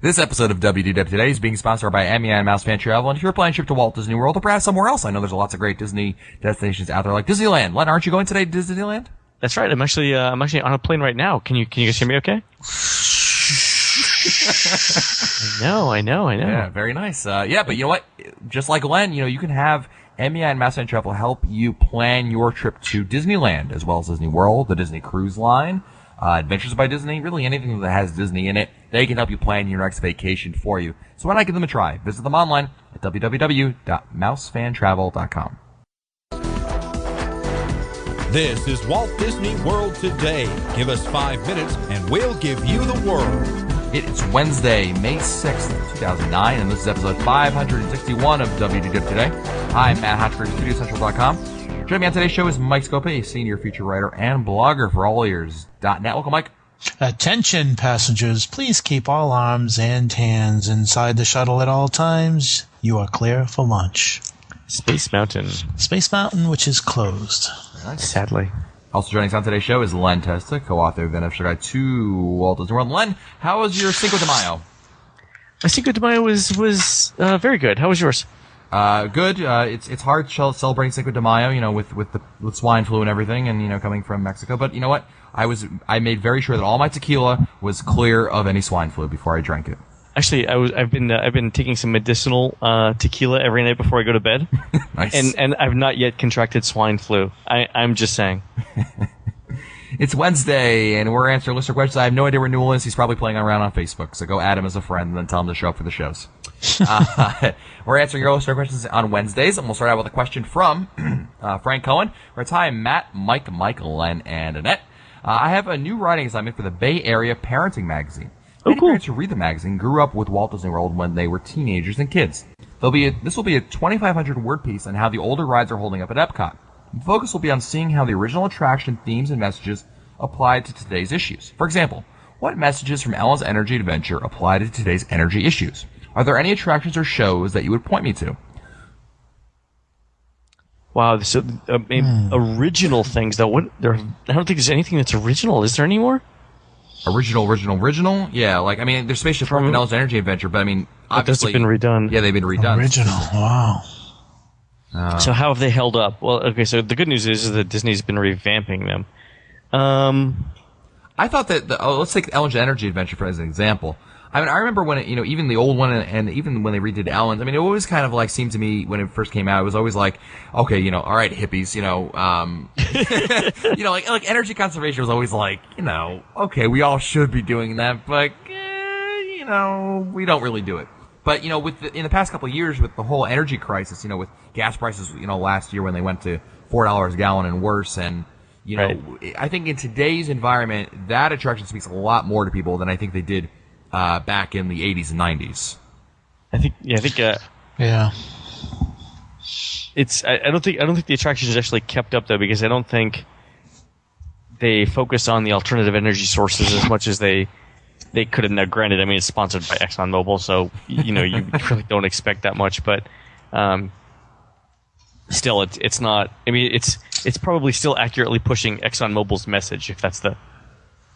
This episode of WDW Today is being sponsored by MEI and Mouse Fan Travel. And if you're planning a trip to Walt Disney World or perhaps somewhere else, I know there's lots of great Disney destinations out there like Disneyland. Len, aren't you going today to Disneyland? That's right. I'm actually on a plane right now. Can you guys hear me okay? I know. Yeah, very nice. But you know what? Just like Len, you can have MEI and Mouse Fan Travel help you plan your trip to Disneyland as well as Disney World, the Disney Cruise Line, Adventures by Disney, really anything that has Disney in it. They can help you plan your next vacation for you. So why not give them a try? Visit them online at www.mousefantravel.com. This is Walt Disney World Today. Give us 5 minutes and we'll give you the world. It's Wednesday, May 6th, 2009, and this is episode 561 of WDW Today. I'm Matt Hatchford, StudioCentral.com. Joining me on today's show is Mike Scopa, a senior feature writer and blogger for AllEars.net. Welcome, Mike. Attention, passengers. Please keep all arms and hands inside the shuttle at all times. You are clear for lunch. Space Mountain, which is closed. Nice. sadly. Also joining us on today's show is Len Testa, co-author of the Beneficial Guide to Walt Disney World. Len, how was your Cinco de Mayo? My Cinco de Mayo was very good. How was yours? Good. It's hard celebrating Cinco de Mayo, with swine flu and everything, and coming from Mexico. But you know what? I made very sure that all my tequila was clear of any swine flu before I drank it. Actually, I've been taking some medicinal tequila every night before I go to bed. Nice. And I've not yet contracted swine flu. I'm just saying. It's Wednesday, and we're answering listener questions. I have no idea where Newell is. He's probably playing around on Facebook, so go add him as a friend and then tell him to show up for the shows. We're answering your listener questions on Wednesdays, and we'll start out with a question from Frank Cohen. Where it's, hi, Matt, Mike, Len, and Annette. I have a new writing assignment for the Bay Area Parenting Magazine. Many parents who read the magazine grew up with Walt Disney World when they were teenagers and kids. This will be a 2,500 word piece on how the older rides are holding up at Epcot. The focus will be on seeing how the original attraction themes and messages apply to today's issues. For example, what messages from Ellen's Energy Adventure apply to today's energy issues? Are there any attractions or shows that you would point me to? Wow, so original things though. I don't think there's anything that's original. Is there any more? Original? Yeah, there's Spaceship Park and Ellen's Energy Adventure, but obviously those have been redone. Yeah, they've been redone. Original, wow. So how have they held up? Well, okay, so the good news is that Disney's been revamping them. I thought that let's take Ellen's Energy Adventure as an example. I remember when even the old one and even when they redid Ellen's, it always kind of seemed to me when it first came out, it was always like, okay, all right, hippies, like energy conservation was always like, okay, we all should be doing that, but, we don't really do it. But, in the past couple of years with the whole energy crisis, with gas prices, last year when they went to $4 a gallon and worse, and, right. I think in today's environment, that attraction speaks a lot more to people than I think they did back in the 80s and 90s. I think Yeah. It's I don't think the attraction is actually kept up though, because I don't think they focus on the alternative energy sources as much as they could have. Now, granted, it's sponsored by ExxonMobil, so you really don't expect that much, but still, it's not. It's probably still accurately pushing ExxonMobil's message, if that's the.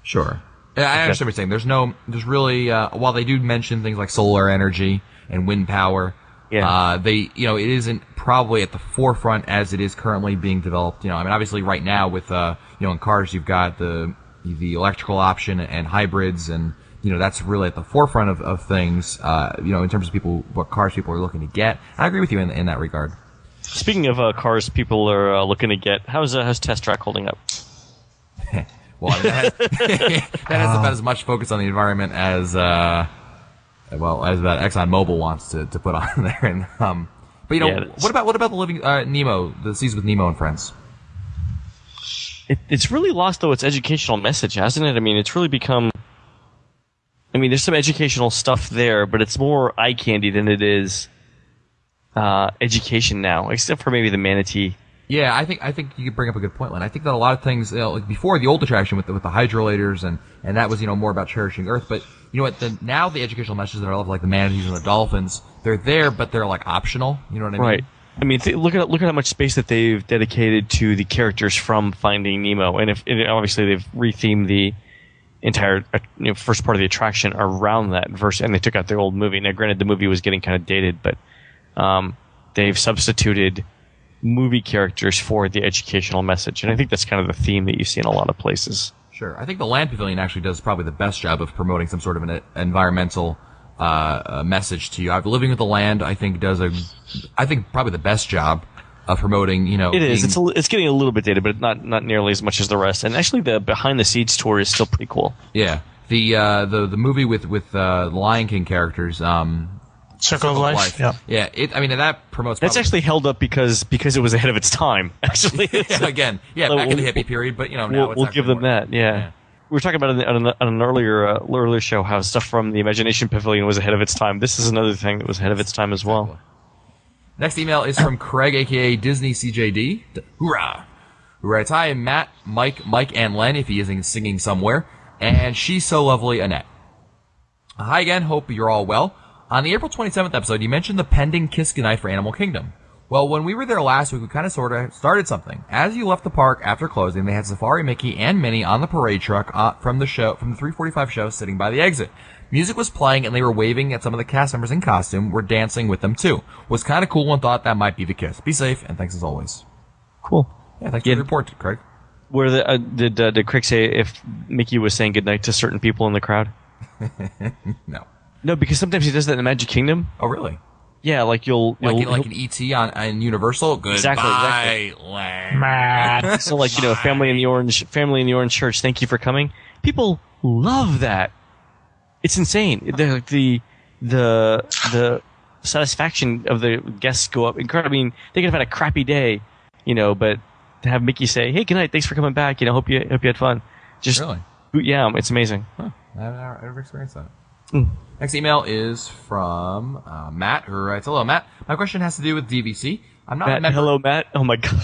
Sure. Yeah, I understand what you're saying. There's really, while they do mention things like solar energy and wind power, it isn't probably at the forefront as it is currently being developed. Obviously right now with, in cars you've got the electrical option and hybrids, and, that's really at the forefront of things, in terms of what cars people are looking to get. I agree with you in that regard. Speaking of cars people are looking to get, how's Test Track holding up? Well, that has about as much focus on the environment as that ExxonMobil wants to put on there. And what about the Living Nemo, the Seas with Nemo and Friends? It's really lost though its educational message, hasn't it? It's really become. There's some educational stuff there, but it's more eye candy than it is education now, except for maybe the manatee. Yeah, I think you bring up a good point, Len. I think that a lot of things, before the old attraction with the hydrolators and that was, more about cherishing Earth. But you know what? Now the educational messages that are like the manatees and the dolphins, they're there, but they're optional. You know what I mean? Right. Look at how much space that they've dedicated to the characters from Finding Nemo, and obviously they've rethemed the entire first part of the attraction around that verse, and they took out the old movie. Now, granted, the movie was getting kind of dated, but they've substituted movie characters for the educational message, and I think that's kind of the theme that you see in a lot of places. Sure. I think the Land Pavilion actually does probably the best job of promoting some sort of an environmental message to you. Living with the Land, I think, probably the best job of promoting, It is. It's getting a little bit dated, but not nearly as much as the rest. And actually, the behind the scenes tour is still pretty cool. Yeah. The movie with Lion King characters, Circle of Life. Yeah. Yeah. That promotes. That's actually held up because it was ahead of its time. Actually, again, back in the hippie period, but now we'll give them that. Yeah. We were talking about on an earlier show how stuff from the Imagination Pavilion was ahead of its time. This is another thing that was ahead of its time as well. Next email is from Craig, aka Disney CJD. Hoorah! Who writes, "Hi, Matt, Mike, and Len, if he isn't singing somewhere, and she's so lovely, Annette. Hi again. Hope you're all well. On the April 27th episode, you mentioned the pending Kiss Goodnight for Animal Kingdom. Well, when we were there last week, we kind of sort of started something. As you left the park after closing, they had Safari Mickey and Minnie on the parade truck from the 345 show sitting by the exit. Music was playing and they were waving at some of the cast members in costume, were dancing with them too. Was kind of cool and thought that might be the Kiss. Be safe and thanks as always." Cool. Yeah, thanks for the report, Craig. Did Craig say if Mickey was saying goodnight to certain people in the crowd? No. No, because sometimes he does that in the Magic Kingdom. Oh, really? Yeah, like you'll like an ET on Universal. Goodbye, exactly. Land. So family in the orange church. Thank you for coming. People love that. It's insane. The satisfaction of the guests go up. Incredible. I mean, they could have had a crappy day, but to have Mickey say, "Hey, good night. Thanks for coming back. Hope you had fun." Just really, yeah, it's amazing. Huh. I've never experienced that. Next email is from Matt, who writes, "Hello, Matt. My question has to do with DVC. I'm not a member. Hello, Matt. Oh my God.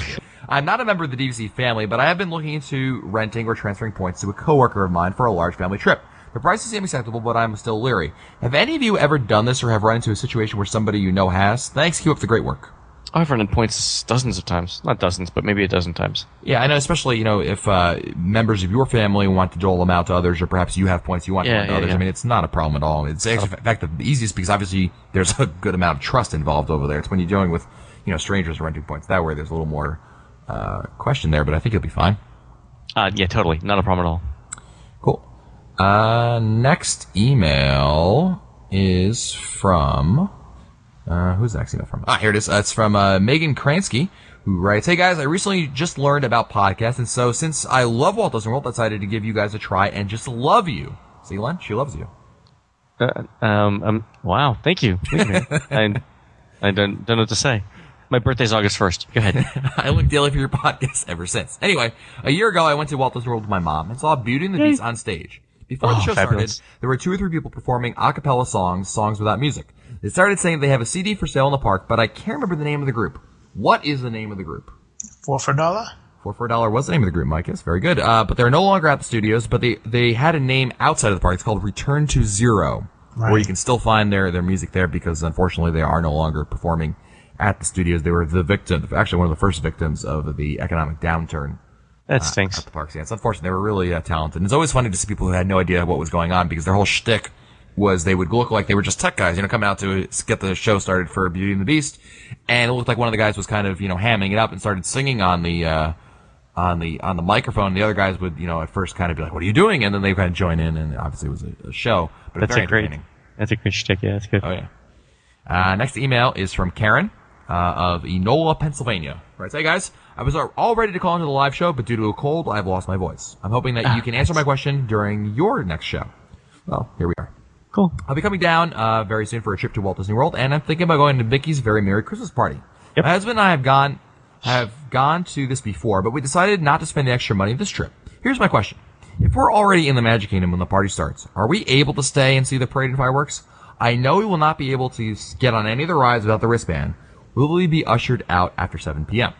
I'm not a member of the DVC family, but I have been looking into renting or transferring points to a coworker of mine for a large family trip. The prices seem acceptable, but I'm still leery. Have any of you ever done this or have run into a situation where somebody you know has? Thanks. Keep up the great work." I've run in points dozens of times. Not dozens, but maybe a dozen times. Yeah, I know, especially, if members of your family want to dole them out to others, or perhaps you have points you want to lend to others. Yeah. I mean, it's not a problem at all. It's actually, in fact, the easiest because obviously there's a good amount of trust involved over there. It's when you're dealing with, strangers renting points. That way there's a little more question there, but I think it'll be fine. Yeah, totally. Not a problem at all. Cool. Next email is from... who's the next email from? Here it is. It's from Megan Kransky, who writes, "Hey guys, I recently just learned about podcasts, and so since I love Walt Disney World, I decided to give you guys a try and just love you." See, Len? She loves you. Wow. Thank you. I don't know what to say. My birthday's August 1st. Go ahead. I look daily for your podcast ever since. Anyway, a year ago, I went to Walt Disney World with my mom and saw Beauty and the Beast on stage. Before the show started, there were 2 or 3 people performing a cappella songs without music. They started saying they have a CD for sale in the park, but I can't remember the name of the group. What is the name of the group? 4 for $1? 4 for $1 was the name of the group, Mike. Yes, very good. But they're no longer at the studios, but they had a name outside of the park. It's called Return to Zero, where you can still find their music there because, unfortunately, they are no longer performing at the studios. They were the victim, actually one of the first victims of the economic downturn. That stinks. At the parks. Yeah, it's unfortunate. They were really talented. And it's always funny to see people who had no idea what was going on because their whole shtick was they would look like they were just tech guys, coming out to get the show started for Beauty and the Beast. And it looked like one of the guys was kind of, hamming it up and started singing on the microphone. The other guys would, at first kind of be like, "What are you doing?" And then they kind of join in, and obviously it was a show. But that's very entertaining. That's a great shtick. Yeah, that's good. Oh, yeah. Next email is from Karen of Enola, Pennsylvania. Right. "Hey, guys. I was all ready to call into the live show, but due to a cold, I've lost my voice. I'm hoping that you can answer my question during your next show." Well, here we are. Cool. I'll be coming down very soon for a trip to Walt Disney World, and I'm thinking about going to Mickey's Very Merry Christmas Party. Yep. My husband and I have gone to this before, but we decided not to spend the extra money this trip. Here's my question. If we're already in the Magic Kingdom when the party starts, are we able to stay and see the parade and fireworks? I know we will not be able to get on any of the rides without the wristband. Will we be ushered out after 7 p.m.?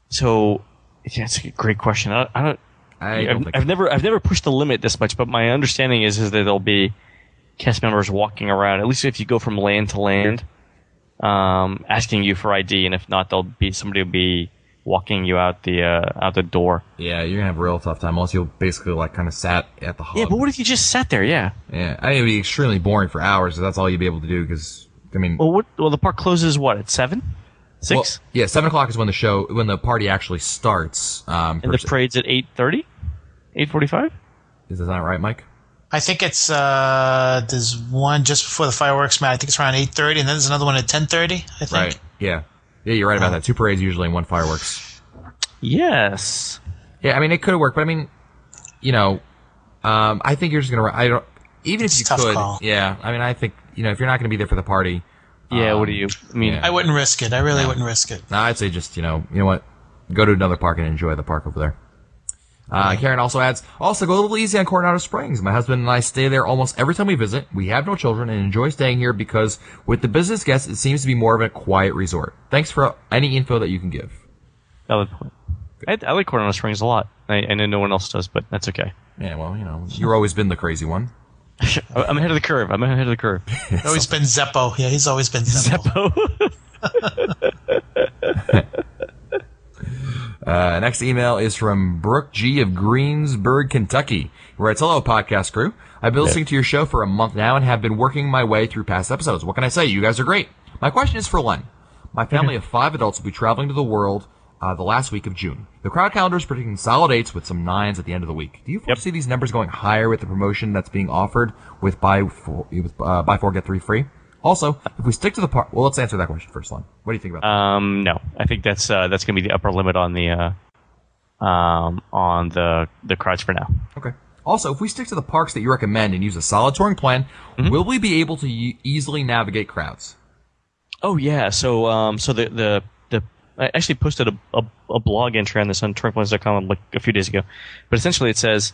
So, yeah, it's a great question. I've never pushed the limit this much, but my understanding is that there'll be cast members walking around, at least if you go from land to land, asking you for ID, and if not, somebody will be walking you out the door. Yeah, you're gonna have a real tough time unless you'll basically like kind of sat at the hub. Yeah, but what if you just sat there? Yeah. Yeah, I mean, it'd be extremely boring for hours. So that's all you'd be able to do. Because I mean, Well, the park closes what at 7, 6, well, yeah, 7:00 is when the party actually starts. and the parade's at 8:30, 8:45. Is that not right, Mike? I think it's there's one just before the fireworks, Matt. I think it's around 8:30, and then there's another one at 10:30. I think. Right. Yeah. Yeah, you're right about that. 2 parades usually and 1 fireworks. Yes. Yeah, I mean, it could have worked, but I mean, you know, I think you're just gonna. I don't. Even It's if a you tough could, call. yeah. I mean, I think if you're not gonna be there for the party, Yeah. What do you? I mean, yeah. I wouldn't risk it. I really wouldn't risk it. nah, I'd say just you know what, go to another park and enjoy the park over there. Karen also adds, also go a little easy on Coronado Springs. My husband and I stay there almost every time we visit. We have no children and enjoy staying here because with the business guests, it seems to be more of a quiet resort. Thanks for any info that you can give. valid point. I like Coronado Springs a lot. I know no one else does, but that's okay. Yeah, well, you've always been the crazy one. I'm ahead of the curve. Always been Zeppo. Yeah, he's always been Zeppo. Next email is from Brooke G. of Greensburg, Kentucky. He writes, hello, podcast crew. I've been listening to your show for a month now and have been working my way through past episodes. What can I say? You guys are great. My question is for Len. My family of 5 adults will be traveling to the world the last week of June. The crowd calendar is predicting solid 8s with some 9s at the end of the week. Do you foresee these numbers going higher with the promotion that's being offered with buy 4 get 3 free? Also, if we stick to the park, well, let's answer that question first, Len. What do you think about that? No, I think that's going to be the upper limit on the crowds for now. Okay. Also, if we stick to the parks that you recommend and use a solid touring plan, will we be able to easily navigate crowds? Oh yeah, so I actually posted a blog entry on this on touringplans.com like a few days ago, but essentially it says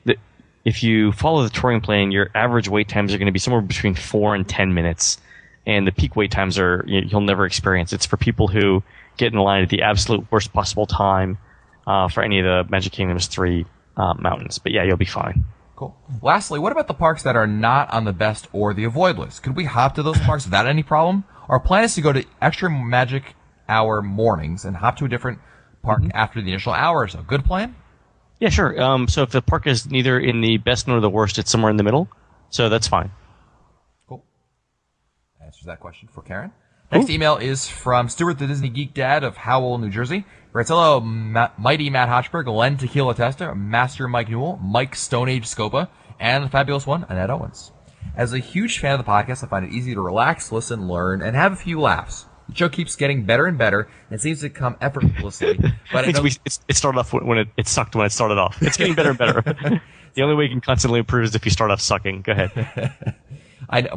that if you follow the touring plan, your average wait times are going to be somewhere between 4 and 10 minutes, and the peak wait times you'll never experience. It's for people who get in line at the absolute worst possible time for any of the Magic Kingdoms 3 mountains. But yeah, you'll be fine. Cool. Lastly, what about the parks that are not on the best or the avoid list? Could we hop to those parks without any problem? Our plan is to go to extra Magic Hour mornings and hop to a different park after the initial hour or so. Good plan? Yeah, sure. So if the park is neither in the best nor the worst, it's somewhere in the middle. So that's fine. Cool. Answers that question for Karen. Next email is from Stuart, the Disney Geek Dad of Howell, New Jersey. He writes, hello, mighty Matt Hochberg, Len Tequila Tester, Master Mike Newell, Mike Stone Age Scopa, and the fabulous one, Annette Owens. As a huge fan of the podcast, I find it easy to relax, listen, learn, and have a few laughs. The show keeps getting better and better, and seems to come effortlessly. But it started off when it sucked when it started off. It's getting better and better. The only way you can constantly improve is if you start off sucking. Go ahead.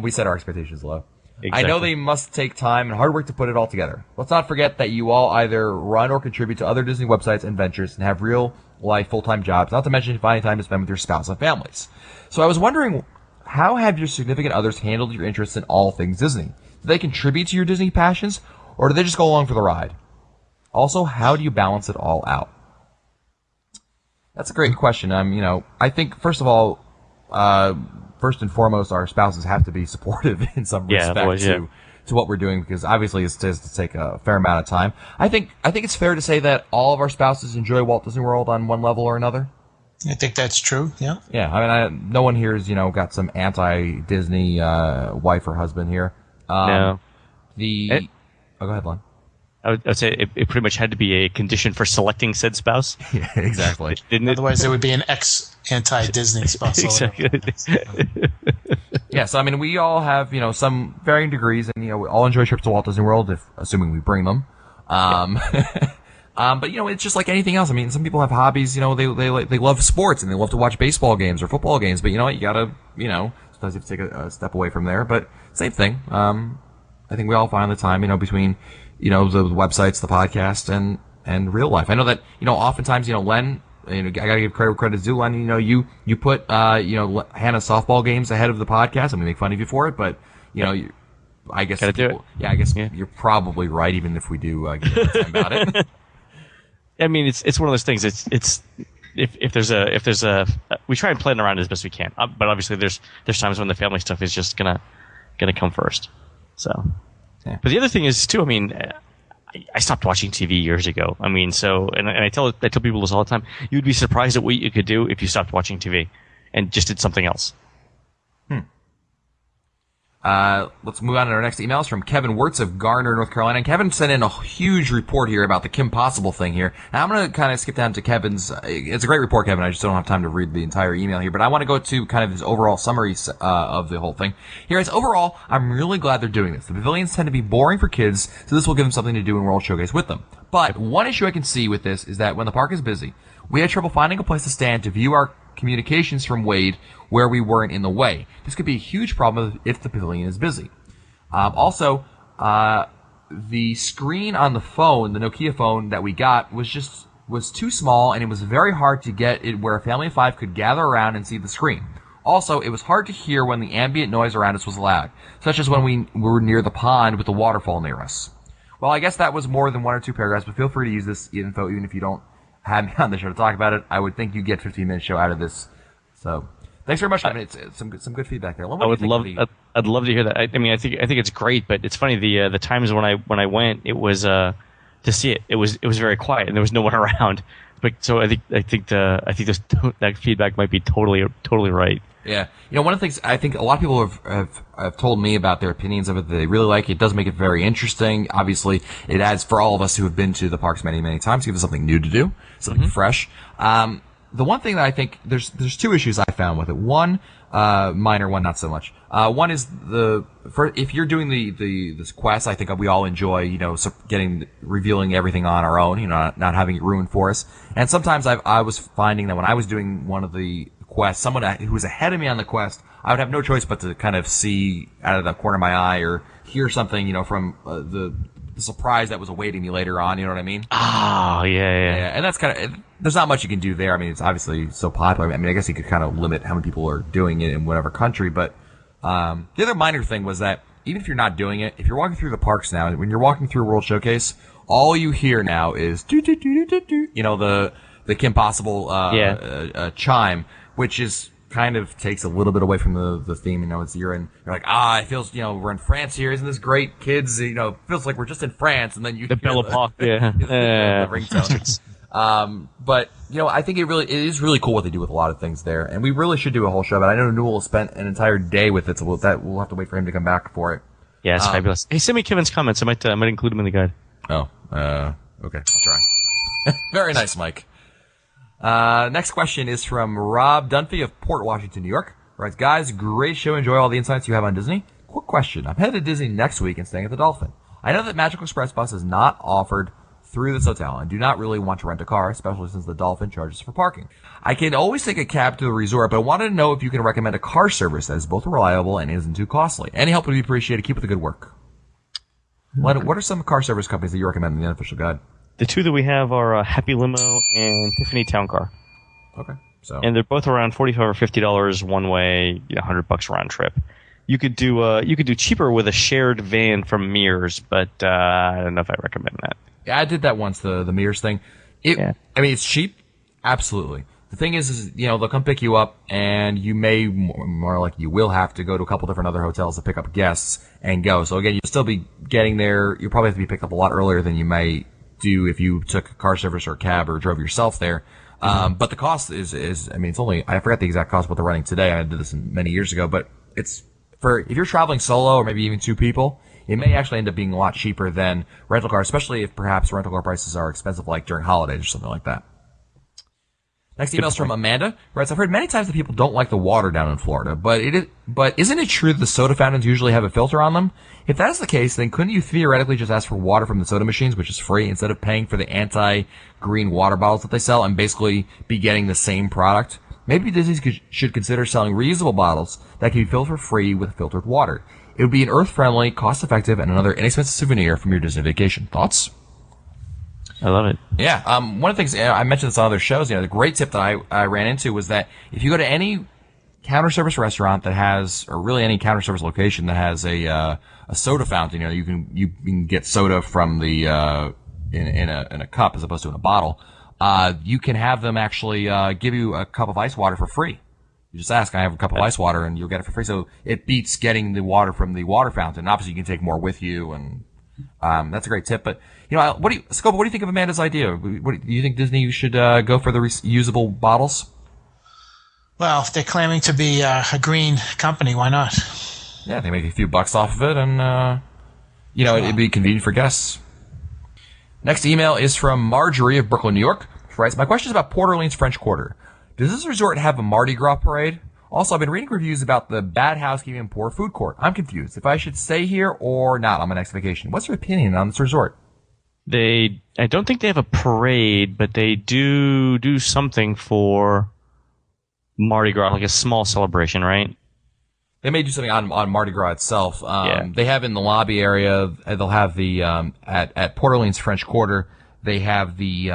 We set our expectations low. Exactly. I know they must take time and hard work to put it all together. Let's not forget that you all either run or contribute to other Disney websites and ventures and have real-life full-time jobs, not to mention finding time to spend with your spouse and families. So I was wondering, how have your significant others handled your interests in all things Disney? Do they contribute to your Disney passions, or do they just go along for the ride? Also, how do you balance it all out? That's a great question. I think, first of all, first and foremost, our spouses have to be supportive in some respect to what we're doing, because obviously it does take a fair amount of time. I think it's fair to say that all of our spouses enjoy Walt Disney World on one level or another. I think that's true. Yeah. Yeah. I mean, no one here has got some anti-Disney wife or husband here. No. Go ahead, Lon. I would say it pretty much had to be a condition for selecting said spouse. Yeah, exactly. Didn't it? Otherwise, there would be an anti-Disney spouse. Exactly. Yeah, so I mean, we all have some varying degrees, and we all enjoy trips to Walt Disney World, assuming we bring them. But it's just like anything else. I mean, some people have hobbies. They love sports and they love to watch baseball games or football games. But you gotta sometimes you have to take a step away from there. But same thing. I think we all find the time between the websites, the podcast, and real life. I know that oftentimes Len. I gotta give credit to due, Len. You put Hannah's softball games ahead of the podcast, and we make fun of you for it. But I guess gotta do it. Yeah, I guess you're probably right, even if we do get time about it. I mean, it's one of those things. It's if there's a we try and plan around it as best we can, but obviously there's times when the family stuff is just gonna come first. So, yeah. But the other thing is too. I mean, I stopped watching TV years ago. I mean, so and I tell people this all the time. You'd be surprised at what you could do if you stopped watching TV and just did something else. Let's move on to our next email. It's from Kevin Wirtz of Garner, North Carolina. And Kevin sent in a huge report here about the Kim Possible thing here. Now, I'm going to kind of skip down to Kevin's. It's a great report, Kevin. I just don't have time to read the entire email here. But I want to go to kind of his overall summary of the whole thing. Here is, overall, I'm really glad they're doing this. The pavilions tend to be boring for kids, so this will give them something to do in World Showcase with them. But one issue I can see with this is that when the park is busy, we had trouble finding a place to stand to view our communications from Wade where we weren't in the way. This could be a huge problem if the pavilion is busy. Also, the screen on the phone, the Nokia phone that we got, was too small, and it was very hard to get it where a family of 5 could gather around and see the screen. Also, it was hard to hear when the ambient noise around us was loud, such as when we were near the pond with the waterfall near us. Well, I guess that was more than 1 or 2 paragraphs, but feel free to use this info even if you don't have me on the show to talk about it. I would think you get 15-minute show out of this. So, thanks very much. It's some good feedback there. I'd love to hear that. I mean, I think it's great, but it's funny the times when I went, it was to see it. It was very quiet and there was no one around. But so I think that feedback might be totally right. Yeah. One of the things I think a lot of people have told me about their opinions of it that they really like. It does make it very interesting. Obviously, it adds for all of us who have been to the parks many, many times, gives us something new to do, something fresh. The one thing that I think there's 2 issues I found with it. One, minor, one not so much. One is if you're doing this quest, I think we all enjoy, revealing everything on our own, not having it ruined for us. And sometimes I was finding that when I was doing one of the quest, someone who was ahead of me on the quest, I would have no choice but to kind of see out of the corner of my eye or hear something, from the surprise that was awaiting me later on. You know what I mean? Oh, yeah. And that's kind of, there's not much you can do there. I mean, it's obviously so popular. I mean, I guess you could kind of limit how many people are doing it in whatever country. But the other minor thing was that even if you're not doing it, if you're walking through the parks now, when you're walking through World Showcase, all you hear now is the Kim Possible chime, which is kind of takes a little bit away from the theme. You're like, it feels, we're in France here. Isn't this great, kids? It feels like we're just in France. And then you the Belle Epoque, the ringtone. But I think it is really cool what they do with a lot of things there, and we really should do a whole show. But I know Newell spent an entire day with it, so we'll have to wait for him to come back for it. Yeah, it's fabulous. Hey, send me Kevin's comments. I might include him in the guide. Oh, okay, I'll try. Very nice, Mike. Next question is from Rob Dunphy of Port Washington, New York. Writes, guys, great show. Enjoy all the insights you have on Disney. Quick question. I'm headed to Disney next week and staying at the Dolphin. I know that Magical Express Bus is not offered through this hotel and do not really want to rent a car, especially since the Dolphin charges for parking. I can always take a cab to the resort, but I wanted to know if you can recommend a car service that is both reliable and isn't too costly. Any help would be appreciated. Keep up the good work. What are some car service companies that you recommend in the unofficial guide? The 2 that we have are Happy Limo and Tiffany Town Car. Okay. And they're both around $45 or $50 one way, $100 round trip. You could do cheaper with a shared van from Mears, but I don't know if I recommend that. Yeah, I did that once, the Mears thing. I mean, it's cheap, absolutely. The thing is they'll come pick you up, and you may more like you will have to go to a couple different other hotels to pick up guests and go. So again, you'll still be getting there. You'll probably have to be picked up a lot earlier than you may do if you took a car service or a cab or drove yourself there. But the cost is it's only, I forgot the exact cost of what they're running today. I did this many years ago, but it's if you're traveling solo or maybe even 2 people, it may actually end up being a lot cheaper than rental car, especially if perhaps rental car prices are expensive, like during holidays or something like that. Next email is from Amanda. Writes, I've heard many times that people don't like the water down in Florida, but isn't it true that the soda fountains usually have a filter on them? If that is the case, then couldn't you theoretically just ask for water from the soda machines, which is free, instead of paying for the anti-green water bottles that they sell and basically be getting the same product? Maybe Disney should consider selling reusable bottles that can be filled for free with filtered water. It would be an earth-friendly, cost-effective, and another inexpensive souvenir from your Disney vacation. Thoughts? I love it. Yeah. One of the things, I mentioned this on other shows, the great tip that I ran into was that if you go to any counter service restaurant that has, or really any counter service location that has a soda fountain, you can get soda from the, in a cup as opposed to in a bottle. You can have them actually, give you a cup of ice water for free. You just ask, I have a cup of ice water, and you'll get it for free. So it beats getting the water from the water fountain. Obviously, you can take more with you, and That's a great tip. But Scopa, what do you think of Amanda's idea? Do you think Disney should go for the reusable bottles? Well, if they're claiming to be a green company, why not? Yeah, they make a few bucks off of it, and it'd be convenient for guests. Next email is from Marjorie of Brooklyn, New York. She writes, my question is about Port Orleans French Quarter. Does this resort have a Mardi Gras parade? Also, I've been reading reviews about the bad housekeeping and poor food court. I'm confused if I should stay here or not on my next vacation. What's your opinion on this resort? I don't think they have a parade, but they do something for Mardi Gras, like a small celebration, right? They may do something on Mardi Gras itself. They have in the lobby area, they'll have the, at Port Orleans French Quarter, they have the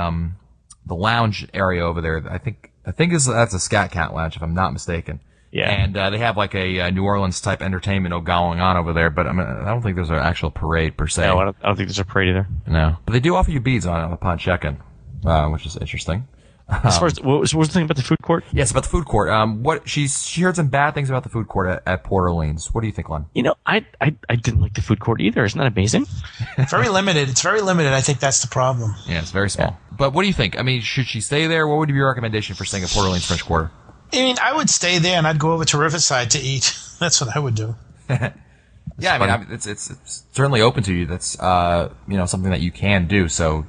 lounge area over there. I think that's a Scat Cat lounge, if I'm not mistaken. Yeah. And they have like a New Orleans type entertainment going on over there, but I don't think there's an actual parade per se. No, I don't think there's a parade either. No. But they do offer you beads upon check-in, which is interesting. As far as what was the thing about the food court? Yes, about the food court. She heard some bad things about the food court at Port Orleans. What do you think, Len? I didn't like the food court either. Isn't that amazing? Very limited. It's very limited. I think that's the problem. Yeah, it's very small. Yeah. But what do you think? I mean, should she stay there? What would be your recommendation for staying at Port Orleans French Quarter? I mean, I would stay there and I'd go over to Riverside to eat. That's what I would do. Yeah, I mean, it's certainly open to you. That's something that you can do. So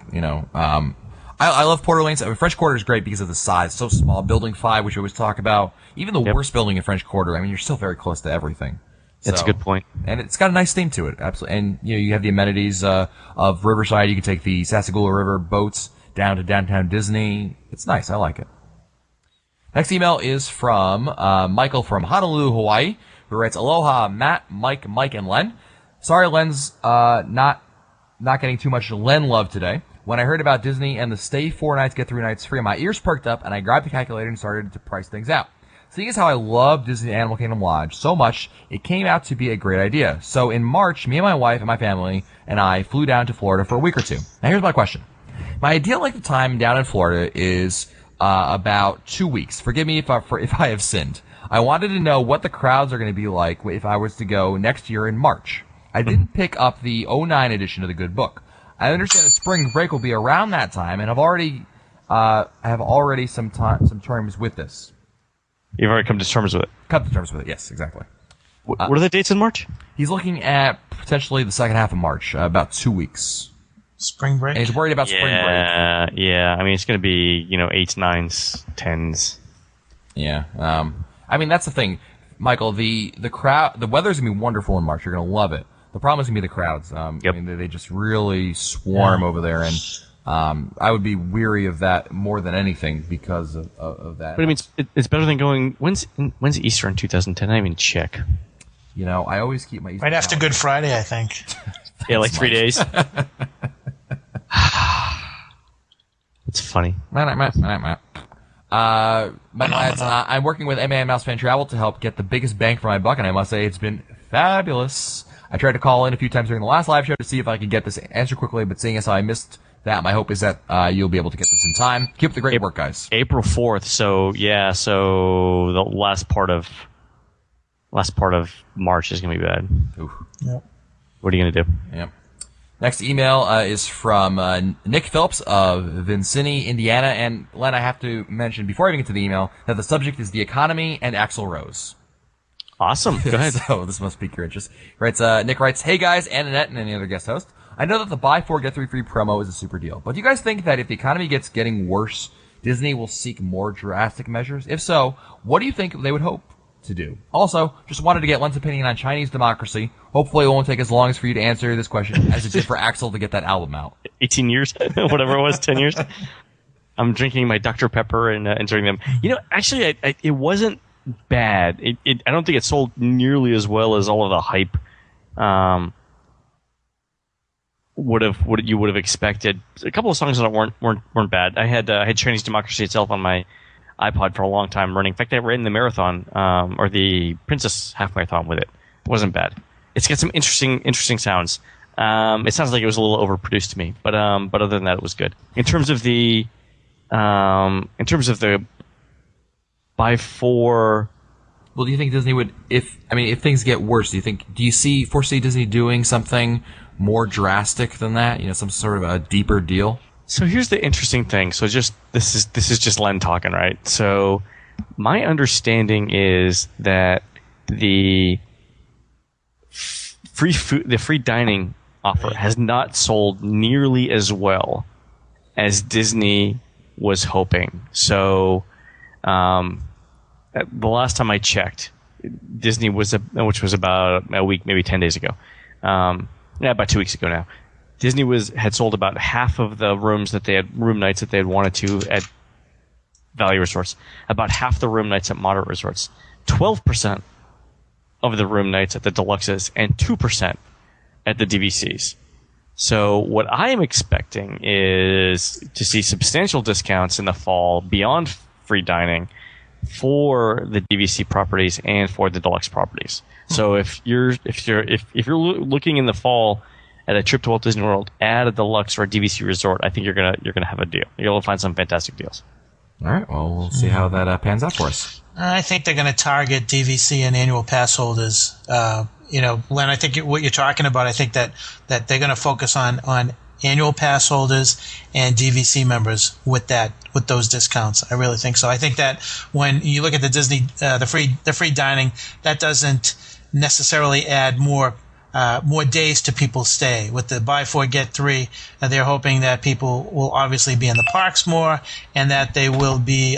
I love Port Orleans. I mean, French Quarter is great because of the size. It's so small. Building 5, which we always talk about. Even the worst building in French Quarter, I mean, you're still very close to everything. That's a good point. And it's got a nice theme to it. Absolutely. And, you have the amenities of Riverside. You can take the Sassagoula River boats down to downtown Disney. It's nice. I like it. Next email is from Michael from Honolulu, Hawaii, who writes, Aloha, Matt, Mike, and Len. Sorry, Len's not getting too much Len love today. When I heard about Disney and the stay 4 nights, get 3 nights free, my ears perked up and I grabbed the calculator and started to price things out. Seeing as how I love Disney Animal Kingdom Lodge so much, it came out to be a great idea. So in March, me and my wife and my family and I flew down to Florida for a week or two. Now here's my question. My ideal length of time down in Florida is about 2 weeks. Forgive me if I have sinned. I wanted to know what the crowds are going to be like if I was to go next year in March. I didn't pick up the 09 edition of the Good Book. I understand that spring break will be around that time, and I have already some terms with this. You've already come to terms with it. Come to terms with it. Yes, exactly. What are the dates in March? He's looking at potentially the second half of March, about 2 weeks. Spring break. And he's worried about spring break. Yeah. I mean, it's going to be 8s, 9s, 10s. Yeah. I mean, that's the thing, Michael. The crowd, the weather's gonna be wonderful in March. You're gonna love it. The problem is gonna be the crowds. Yep. I mean, they just really swarm over there, and I would be weary of that more than anything because of that. But I mean, it's better than going. When's Easter in 2010? I didn't even check. I always keep my Easter right after Good Friday, I think. Yeah, like 3 days. It's funny. I'm working with MA Mouse Fan Travel to help get the biggest bang for my buck, and I must say it's been fabulous. I tried to call in a few times during the last live show to see if I could get this answer quickly, but seeing as how I missed that, my hope is that you'll be able to get this in time. Keep up the great work, guys. April 4th, so the last part of March is going to be bad. Oof. Yep. What are you going to do? Yep. Next email is from Nick Phillips of Vincini, Indiana. And Len, I have to mention before I even get to the email that the subject is the economy and Axl Rose. Awesome. Go ahead. So this must pique your interest. Nick writes, hey guys, and Annette and any other guest host. I know that the buy 4 get 3 free promo is a super deal, but do you guys think that if the economy gets getting worse, Disney will seek more drastic measures? If so, what do you think they would hope to do? Also, just wanted to get Len's opinion on Chinese democracy. Hopefully it won't take as long as for you to answer this question as it did for Axl to get that album out. 18 years, whatever it was, 10 years. I'm drinking my Dr. Pepper and enjoying them. Actually, it wasn't bad. I don't think it sold nearly as well as all of the hype would have expected. A couple of songs that weren't bad. I had Chinese Democracy itself on my iPod for a long time running. In fact, I ran the marathon or the Princess Half Marathon with it. It wasn't bad. It's got some interesting sounds. It sounds like it was a little overproduced to me, but other than that, it was good. In terms of the buy 4 Well, do you think Disney would, if things get worse, do you foresee Disney doing something more drastic than that? Some sort of a deeper deal? So here's the interesting thing. So this is just Len talking, right? So my understanding is that the free dining offer has not sold nearly as well as Disney was hoping. So the last time I checked, Disney which was about a week, maybe 10 days ago. About 2 weeks ago now. Disney had sold about half of the room nights that they had wanted to at value resorts, about half the room nights at moderate resorts, 12% of the room nights at the deluxes, and 2% at the DVCs. So what I am expecting is to see substantial discounts in the fall beyond free dining for the DVC properties and for the deluxe properties. So if you're looking in the fall at a trip to Walt Disney World at a deluxe or a DVC resort, I think you're gonna have a deal. You're gonna find some fantastic deals. All right. Well, we'll see how that pans out for us. I think they're going to target DVC and annual pass holders. Len, I think what you're talking about, I think that they're going to focus on annual pass holders and DVC members with those discounts. I really think so. I think that when you look at the Disney, the free dining, that doesn't necessarily add more days to people's stay. With the buy 4 get 3, they're hoping that people will obviously be in the parks more, and that they will be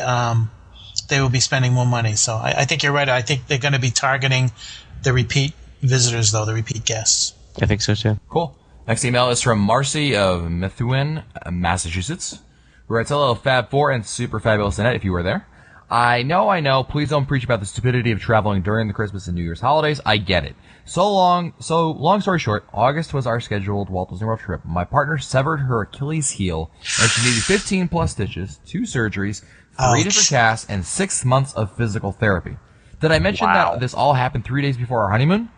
spending more money. So I think you're right. I think they're going to be targeting the repeat visitors, though, the repeat guests. I think so too. Cool. Next email is from Marcy of Methuen, Massachusetts, who writes, "Hello, Fab4 and Super Fabulous Annette, if you were there. I know. Please don't preach about the stupidity of traveling during the Christmas and New Year's holidays. I get it. So long story short, August was our scheduled Walt Disney World trip. My partner severed her Achilles heel, and she needed 15 plus stitches, 2 surgeries, 3 different casts, and 6 months of physical therapy. Did I mention that this all happened 3 days before our honeymoon?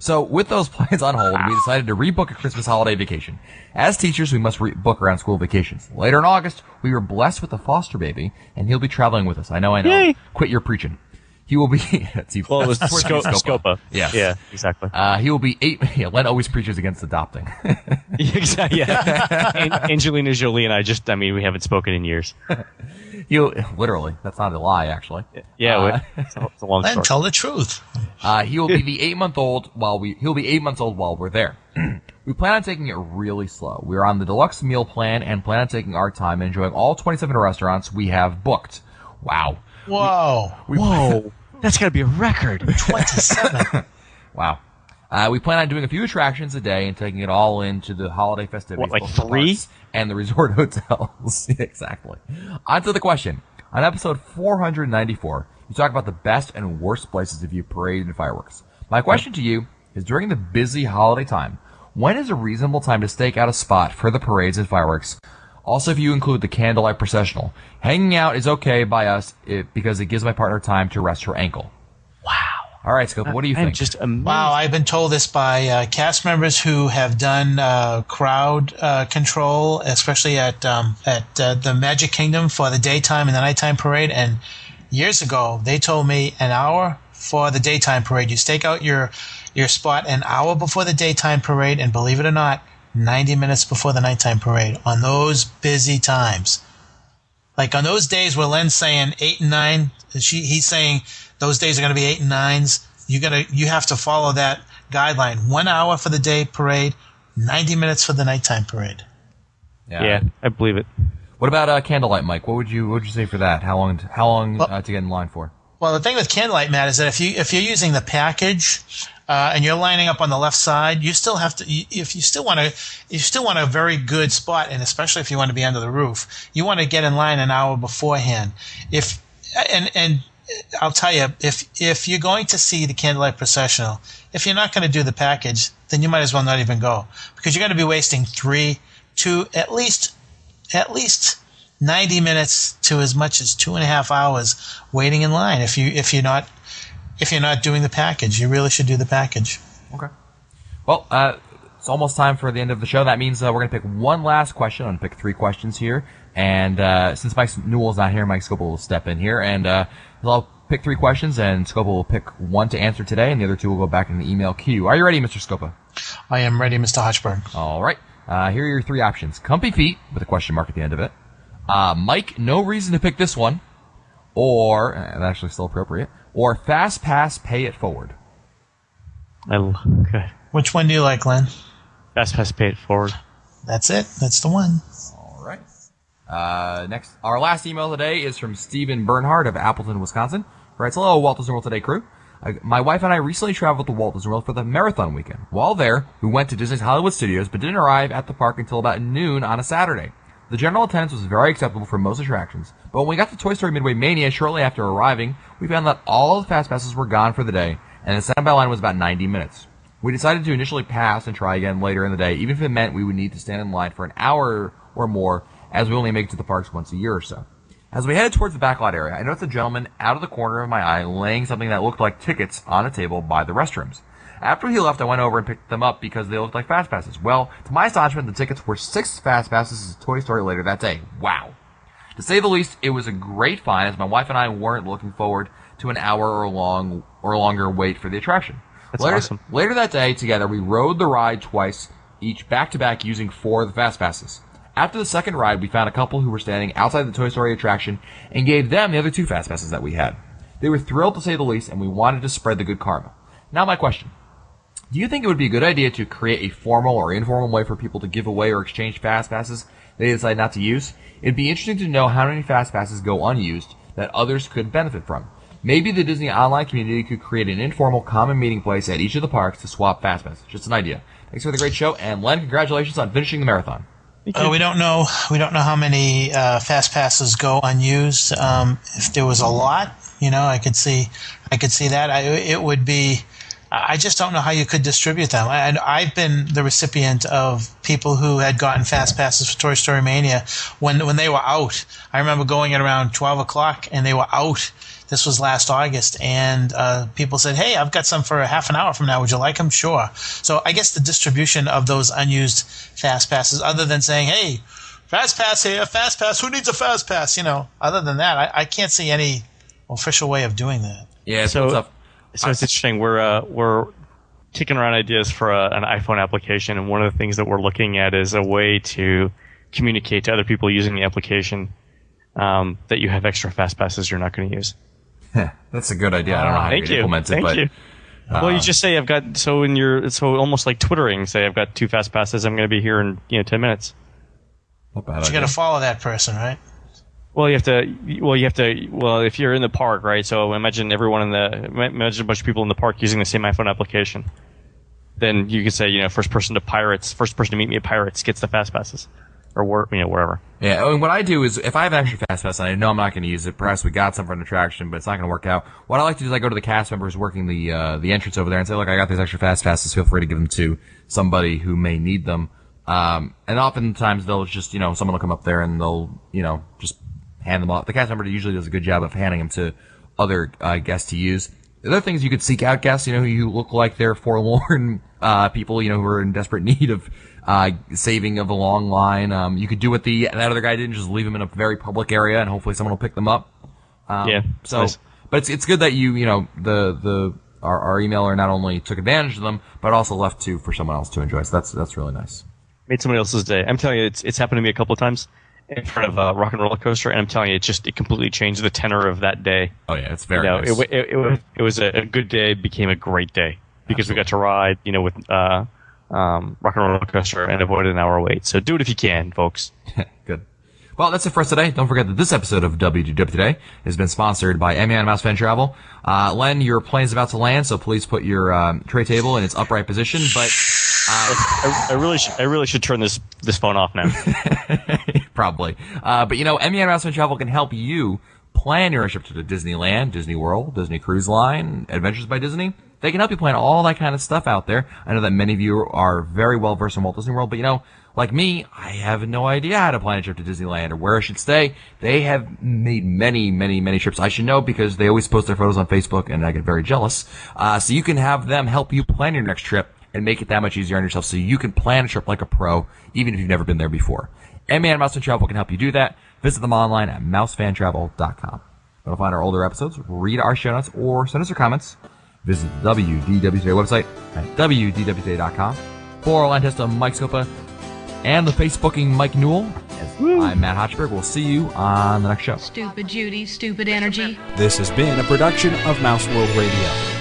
So with those plans on hold, we decided to rebook a Christmas holiday vacation. As teachers, we must book around school vacations. Later in August, we were blessed with a foster baby, and he'll be traveling with us. I know. Yay. Quit your preaching. He will be... Well, it was Scopa. Yes. Yeah, exactly. He will be 8... Yeah, Len always preaches against adopting. Exactly, yeah. Angelina Jolie and I we haven't spoken in years. Literally. That's not a lie, actually. Yeah, it's a long story. Tell the truth. He will be the 8-month-old he'll be 8 months old while we're there. We plan on taking it really slow. We're on the deluxe meal plan and plan on taking our time and enjoying all 27 restaurants we have booked. Wow. Whoa. Whoa. That's got to be a record. 27. Wow. We plan on doing a few attractions a day and taking it all into the holiday festivities. What, like 3? And the resort hotels. Exactly. On to the question. On episode 494, you talk about the best and worst places to view parade and fireworks. My question to you is, during the busy holiday time, when is a reasonable time to stake out a spot for the parades and fireworks? Also, if you include the candlelight processional. Hanging out is okay by us because it gives my partner time to rest her ankle. Wow. All right, Scopa, what do you think? Just amazed. Wow, I've been told this by cast members who have done crowd control, especially at the Magic Kingdom for the daytime and the nighttime parade. And years ago, they told me an hour for the daytime parade. You stake out your spot an hour before the daytime parade, and believe it or not, 90 minutes before the nighttime parade on those busy times. Like on those days where Len's saying 8 and 9, he's saying those days are going to be 8 and 9s. You have to follow that guideline. 1 hour for the day parade, 90 minutes for the nighttime parade. Yeah, I believe it. What about candlelight, Mike? What would you say for that? How long to get in line for? Well, the thing with candlelight, Matt, is that if you're using the package and you're lining up on the left side, you still have to. If you still want a very good spot, and especially if you want to be under the roof, you want to get in line an hour beforehand. And I'll tell you, if you're going to see the candlelight processional, if you're not going to do the package, then you might as well not even go, because you're going to be wasting at least 90 minutes to as much as 2.5 hours waiting in line. If you're not doing the package, you really should do the package. Okay. Well, it's almost time for the end of the show. That means we're going to pick one last question. I'm going to pick 3 questions here. And since Mike Newell's not here, Mike Scopa will step in here. And I'll pick 3 questions, and Scopa will pick 1 to answer today, and the other 2 will go back in the email queue. Are you ready, Mr. Scopa? I am ready, Mr. Hotchberg. All right. Here are your 3 options. Comfy feet, with a question mark at the end of it. Mike, no reason to pick this one. Or, that's actually still appropriate, or Fast Pass, pay it forward. Okay. Which one do you like, Len? Fast Pass, pay it forward. That's it. That's the one. All right. Next, our last email today is from Stephen Bernhardt of Appleton, Wisconsin. He writes, hello, Walt Disney World Today crew. My wife and I recently traveled to Walt Disney World for the marathon weekend. While there, we went to Disney's Hollywood Studios, but didn't arrive at the park until about noon on a Saturday. The general attendance was very acceptable for most attractions, but when we got to Toy Story Midway Mania shortly after arriving, we found that all of the Fast Passes were gone for the day, and the standby line was about 90 minutes. We decided to initially pass and try again later in the day, even if it meant we would need to stand in line for an hour or more, as we only make it to the parks once a year or so. As we headed towards the backlot area, I noticed a gentleman out of the corner of my eye laying something that looked like tickets on a table by the restrooms. After he left, I went over and picked them up because they looked like Fast Passes. Well, to my astonishment, the tickets were 6 Fast Passes to Toy Story later that day. Wow. To say the least, it was a great find, as my wife and I weren't looking forward to an hour or longer wait for the attraction. That's awesome. Later that day, together, we rode the ride twice, each back-to-back using 4 of the Fast Passes. After the second ride, we found a couple who were standing outside the Toy Story attraction and gave them the other 2 Fast Passes that we had. They were thrilled, to say the least, and we wanted to spread the good karma. Now my question. Do you think it would be a good idea to create a formal or informal way for people to give away or exchange Fast Passes they decide not to use? It'd be interesting to know how many Fast Passes go unused that others could benefit from. Maybe the Disney online community could create an informal common meeting place at each of the parks to swap Fast Passes. Just an idea. Thanks for the great show, and Len, congratulations on finishing the marathon. We don't know. We don't know how many Fast Passes go unused. If there was a lot, I could see that. It would be. I just don't know how you could distribute them. And I've been the recipient of people who had gotten Fast Passes for Toy Story Mania when they were out. I remember going at around 12 o'clock, and they were out. This was last August, and people said, hey, I've got some for a half an hour from now. Would you like them? Sure. So I guess the distribution of those unused Fast Passes, other than saying, hey, Fast Pass here, Fast Pass, who needs a Fast Pass? Other than that, I can't see any official way of doing that. Yeah, So it's interesting. We're kicking around ideas for an iPhone application, and one of the things that we're looking at is a way to communicate to other people using the application that you have extra Fast Passes you're not going to use. That's a good idea. I don't know how to implement it, but you. Well, you just say I've got so almost like twittering. Say I've got 2 Fast Passes. I'm going to be here in 10 minutes. Not bad. But you got to follow that person, right? Well, you have to. Well, if you're in the park, right? So imagine imagine a bunch of people in the park using the same iPhone application. Then you could say, first person to meet me at Pirates gets the Fast Passes, or wherever. Yeah, I mean, what I do is, if I have an extra Fast Pass and I know I'm not going to use it, perhaps we got some for an attraction, but it's not going to work out. What I like to do is I go to the cast members working the entrance over there and say, look, I got these extra Fast Passes. Feel free to give them to somebody who may need them. And oftentimes they'll just, someone will come up there and they'll, just hand them off. The cast member usually does a good job of handing them to other guests to use. The other things, you could seek out guests, who look like they're forlorn people, who are in desperate need of saving of a long line. You could do what that other guy did and just leave them in a very public area, and hopefully someone will pick them up. So, nice. But it's good that our emailer not only took advantage of them, but also left for someone else to enjoy. So that's really nice. Made somebody else's day. I'm telling you, it's happened to me a couple of times in front of a Rock and Roller Coaster, and I'm telling you, it completely changed the tenor of that day. Oh yeah, it's very nice. It was a good day, became a great day because we got to ride, with Rock and Roller Coaster and avoided an hour wait. So do it if you can, folks. Good. Well, that's it for us today. Don't forget that this episode of WDW Today has been sponsored by Emmy and Mouse Fan Travel. Len, your plane is about to land, so please put your tray table in its upright position. But I really should turn this phone off now. Probably. But Emmy and Mouse Fan Travel can help you plan your trip to Disneyland, Disney World, Disney Cruise Line, Adventures by Disney. They can help you plan all that kind of stuff out there. I know that many of you are very well versed in Walt Disney World, but like me, I have no idea how to plan a trip to Disneyland or where I should stay. They have made many, many, many trips. I should know because they always post their photos on Facebook, and I get very jealous. So you can have them help you plan your next trip and make it that much easier on yourself so you can plan a trip like a pro, even if you've never been there before. Emmy and Mouse Fan Travel can help you do that. Visit them online at mousefantravel.com. Want to find our older episodes, read our show notes, or send us your comments, visit the WDW Today website at WDWtoday.com. For Lantesto, Mike Scopa, and the Facebooking Mike Newell, I'm Matt Hotchberg. We'll see you on the next show. Stupid Judy, stupid energy. This has been a production of Mouse World Radio.